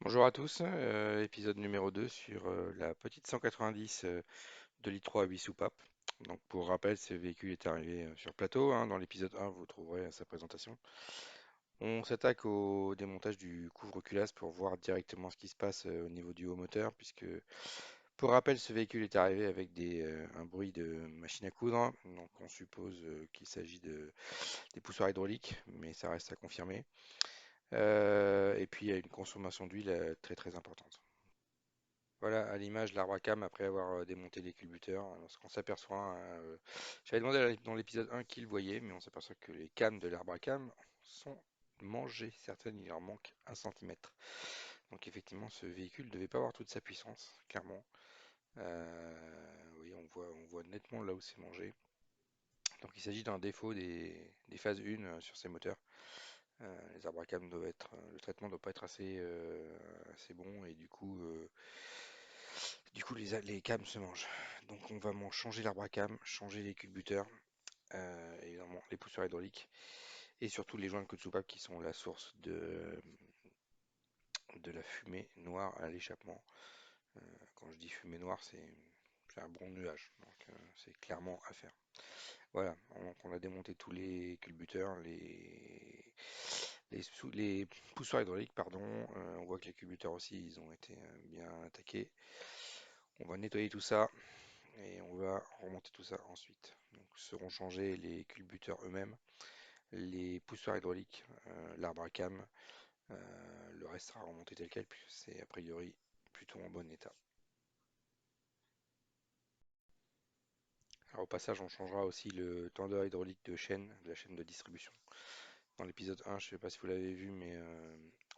Bonjour à tous, épisode numéro 2 sur la petite 190 de l'i3 à 8 soupapes. Donc pour rappel, ce véhicule est arrivé sur plateau, hein. Dans l'épisode 1, vous trouverez sa présentation. On s'attaque au démontage du couvre-culasse pour voir directement ce qui se passe au niveau du haut moteur, puisque pour rappel, ce véhicule est arrivé avec un bruit de machine à coudre. Donc on suppose qu'il s'agit des poussoirs hydrauliques, mais ça reste à confirmer. Et puis il y a une consommation d'huile très très importante. Voilà, à l'image, l'arbre à cam après avoir démonté les culbuteurs. Lorsqu'on s'aperçoit, hein, j'avais demandé dans l'épisode 1 qui le voyait, mais on s'aperçoit que les cames de l'arbre à cam sont mangées. Certaines, il leur manque 1 centimètre. Donc effectivement, ce véhicule ne devait pas avoir toute sa puissance, clairement. Oui, on voit nettement là où c'est mangé. Donc il s'agit d'un défaut des phases 1 sur ces moteurs. Les arbres à cam doivent être, le traitement ne doit pas être assez bon et du coup, les cams se mangent. Donc on va changer l'arbre à cam, changer les culbuteurs, évidemment les pousseurs hydrauliques et surtout les joints de queue de soupape qui sont la source de la fumée noire à l'échappement. Quand je dis fumée noire, c'est un bon nuage, donc c'est clairement à faire. Voilà, donc on a démonté tous les culbuteurs, les poussoirs hydrauliques, pardon. On voit que les culbuteurs aussi, ils ont été bien attaqués. On va nettoyer tout ça. Et on va remonter tout ça ensuite. Donc seront changés les culbuteurs eux-mêmes, les poussoirs hydrauliques, l'arbre à cam. Le reste sera remonté tel quel, puisque c'est a priori plutôt en bon état. Alors au passage, on changera aussi le tendeur hydraulique de la chaîne de distribution. Dans l'épisode 1, je ne sais pas si vous l'avez vu, mais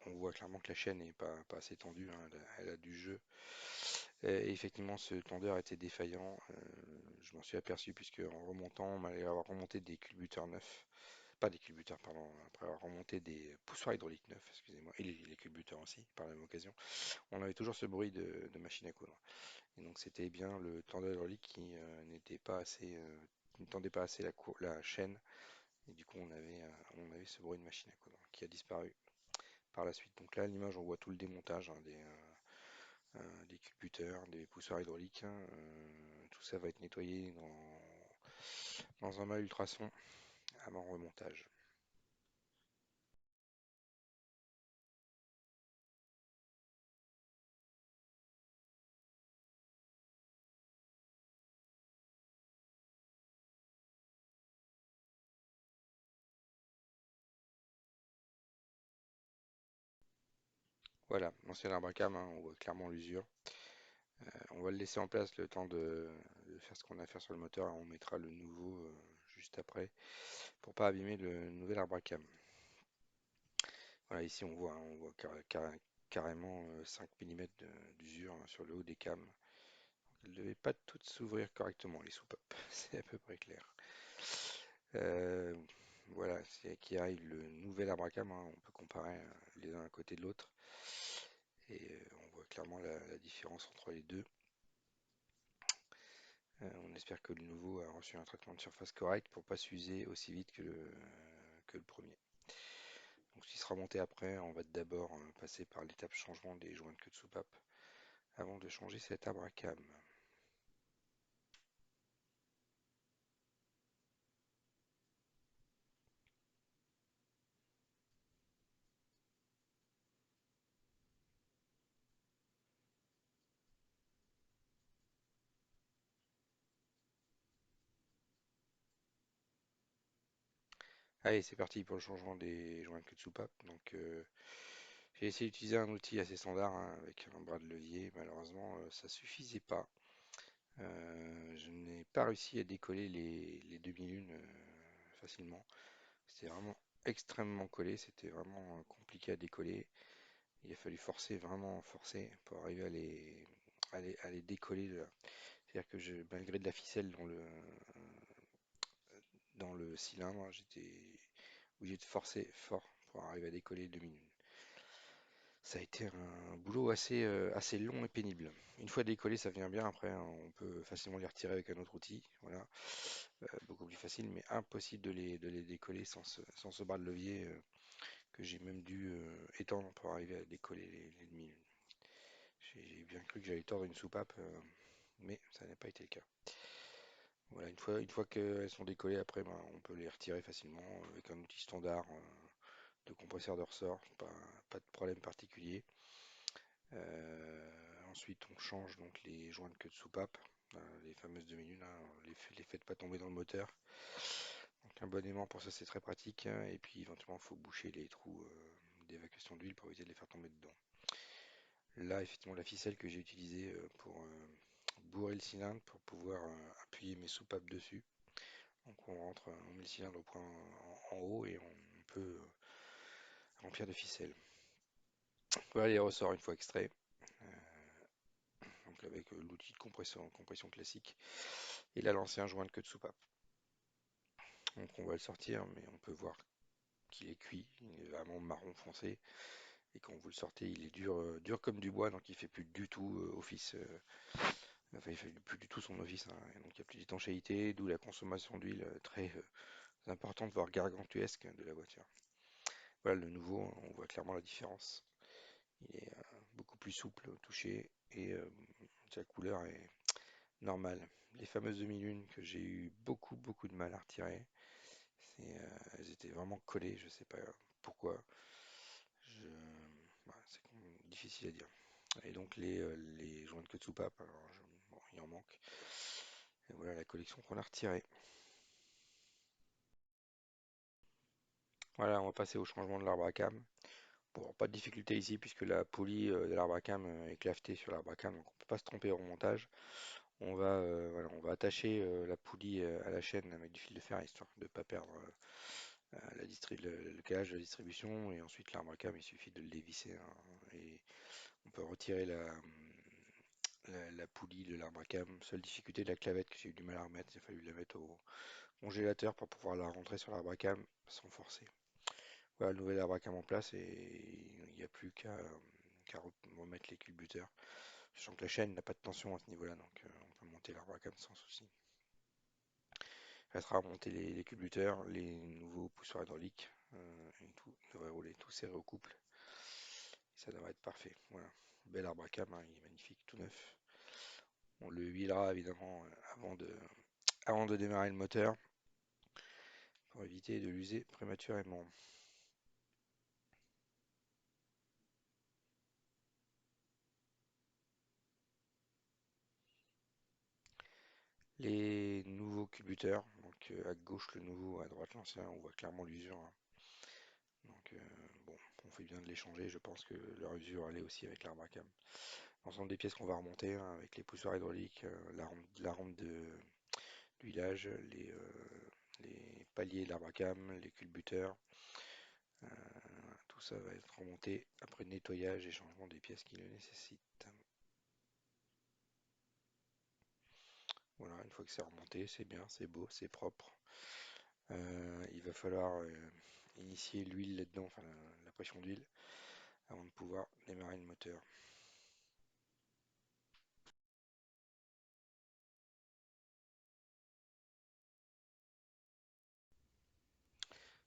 on voit clairement que la chaîne n'est pas assez tendue, hein, elle a du jeu. Et effectivement, ce tendeur était défaillant. Je m'en suis aperçu puisque en remontant, malgré avoir remonté des culbuteurs neufs, pas des culbuteurs, pardon, après avoir remonté des poussoirs hydrauliques neufs, excusez-moi, et les culbuteurs aussi, par la même occasion, on avait toujours ce bruit de machine à coudre. Et donc c'était bien le tendeur hydraulique qui n'était pas assez, ne tendait pas assez la chaîne, et du coup on avait ce bruit de machine à coudre qui a disparu par la suite. Donc là, à l'image, on voit tout le démontage, hein, des culbuteurs, des poussoirs hydrauliques, hein. Tout ça va être nettoyé dans un mât ultrason avant remontage. Voilà, l'ancien arbre à cam, hein, on voit clairement l'usure. On va le laisser en place le temps de faire ce qu'on a à faire sur le moteur et on mettra le nouveau juste après pour pas abîmer le nouvel arbre à cam. Voilà, ici on voit, hein, carrément 5 mm d'usure, hein, sur le haut des cams. Elles ne devaient pas toutes s'ouvrir correctement, les soupapes, c'est à peu près clair. Euh, voilà, c'est qui arrive le nouvel arbre à cam, hein, on peut comparer les uns à côté de l'autre et on voit clairement la différence entre les deux. On espère que le nouveau a reçu un traitement de surface correct pour pas s'user aussi vite que le premier. Donc ce qui sera monté après, on va d'abord passer par l'étape changement des joints de queue de soupape avant de changer cet arbre à cam. Allez, c'est parti pour le changement des joints de queue de soupape. Donc j'ai essayé d'utiliser un outil assez standard, hein, avec un bras de levier. Malheureusement, ça suffisait pas. Je n'ai pas réussi à décoller les demi-lunes facilement. C'était vraiment extrêmement collé, c'était vraiment compliqué à décoller. Il a fallu forcer, vraiment forcer pour arriver à les décoller de là. C'est-à-dire que malgré de la ficelle dans le cylindre, j'étais obligé de forcer fort pour arriver à décoller les demi-lunes. Ça a été un boulot assez long et pénible. Une fois décollé, ça vient bien après, hein, on peut facilement les retirer avec un autre outil. Voilà. Beaucoup plus facile, mais impossible de les décoller sans ce bras de levier. que j'ai même dû étendre pour arriver à décoller les demi. J'ai bien cru que j'allais tordre une soupape, mais ça n'a pas été le cas. Voilà, une fois qu'elles sont décollées, après, ben, on peut les retirer facilement avec un outil standard de compresseur de ressort, pas de problème particulier. Ensuite, on change donc les joints de queue de soupape, les fameuses demi-lunes, hein, les faites pas tomber dans le moteur. Donc un bon aimant pour ça, c'est très pratique, hein. Et puis éventuellement, il faut boucher les trous d'évacuation d'huile pour éviter de les faire tomber dedans. Là, effectivement, la ficelle que j'ai utilisée pour bourrer le cylindre pour pouvoir appuyer mes soupapes dessus. Donc on rentre, on met le cylindre au point en haut et on peut remplir de ficelle. Voilà les ressorts une fois extraits. Donc avec l'outil de compression classique. Et là, lancer un joint de queue de soupape. Donc on va le sortir, mais on peut voir qu'il est cuit. Il est vraiment marron foncé. Et quand vous le sortez, il est dur, dur comme du bois, donc il fait plus du tout office. Enfin, il fait plus du tout son office, hein. Et donc il n'y a plus d'étanchéité, d'où la consommation d'huile très importante, voire gargantuesque de la voiture. Voilà, le nouveau, on voit clairement la différence. Il est beaucoup plus souple au toucher et sa couleur est normale. Les fameuses demi-lunes que j'ai eu beaucoup de mal à retirer, elles étaient vraiment collées, je sais pas pourquoi. Je... c'est difficile à dire. Et donc les joints de queue de soupape, alors bon, il en manque. Et voilà la collection qu'on a retirée. Voilà, on va passer au changement de l'arbre à cam. Bon, pas de difficulté ici puisque la poulie de l'arbre à cam est clavetée sur l'arbre à cam, donc on ne peut pas se tromper au remontage. Voilà, on va attacher la poulie à la chaîne avec du fil de fer histoire de ne pas perdre le calage de la distribution. Et ensuite l'arbre à cam, il suffit de le dévisser, hein, et on peut retirer la poulie de l'arbre à cam. Seule difficulté de la clavette que j'ai eu du mal à remettre, il a fallu la mettre au congélateur pour pouvoir la rentrer sur l'arbre à cam sans forcer. Voilà, le nouvel arbre à cam en place et il n'y a plus qu'à remettre les culbuteurs. Sachant que la chaîne n'a pas de tension à ce niveau-là, donc on peut monter l'arbre à cam sans souci. Il restera à monter les culbuteurs, les nouveaux poussoirs hydrauliques, et tout devrait rouler, tout serré au couple. Et ça devrait être parfait. Voilà, bel arbre à cam, hein, il est magnifique, tout neuf. On le huilera évidemment avant de démarrer le moteur pour éviter de l'user prématurément. Les nouveaux culbuteurs, donc à gauche le nouveau, à droite l'ancien, on voit clairement l'usure, hein. Donc bon, on fait bien de les changer, je pense que leur usure allait aussi avec l'arbre à cam. L'ensemble des pièces qu'on va remonter, hein, avec les poussoirs hydrauliques, la rampe d'huilage, les paliers de l'arbre à cam, les culbuteurs, tout ça va être remonté après nettoyage et changement des pièces qui le nécessitent. Voilà, une fois que c'est remonté, c'est bien, c'est beau, c'est propre. Il va falloir initier l'huile là-dedans, enfin la pression d'huile, avant de pouvoir démarrer le moteur.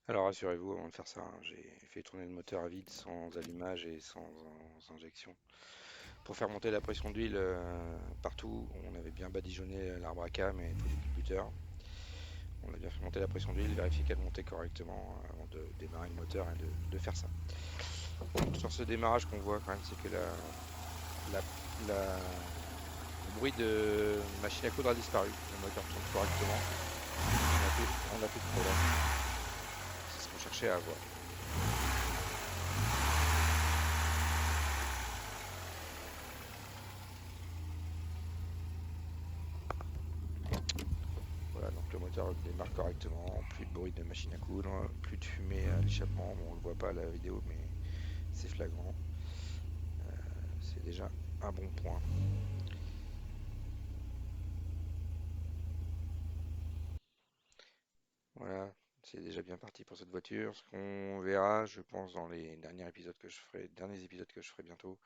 Alors rassurez-vous, avant de faire ça, hein, j'ai fait tourner le moteur à vide, sans allumage et sans injection. Pour faire monter la pression d'huile partout, on avait bien badigeonné l'arbre à cam et tous les culbuteurs. On a bien fait monter la pression d'huile, vérifier qu'elle montait correctement avant de démarrer le moteur et de faire ça. Bon, sur ce démarrage qu'on voit quand même, c'est que la- le bruit de machine à coudre a disparu. Le moteur tourne correctement. On a plus de problème. C'est ce qu'on cherchait à avoir. Voilà, donc le moteur démarre correctement, plus de bruit de machine à coudre, plus de fumée à l'échappement. Bon, on ne le voit pas à la vidéo, mais c'est flagrant. C'est déjà un bon point. Voilà, c'est déjà bien parti pour cette voiture. Ce qu'on verra, je pense, dans les derniers épisodes que je ferai bientôt,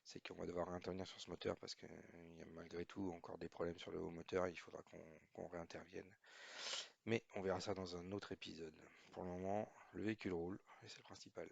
c'est qu'on va devoir intervenir sur ce moteur parce qu'il y a malgré tout encore des problèmes sur le haut moteur. Il faudra qu'on réintervienne. Mais on verra ça dans un autre épisode. Pour le moment, le véhicule roule et c'est le principal.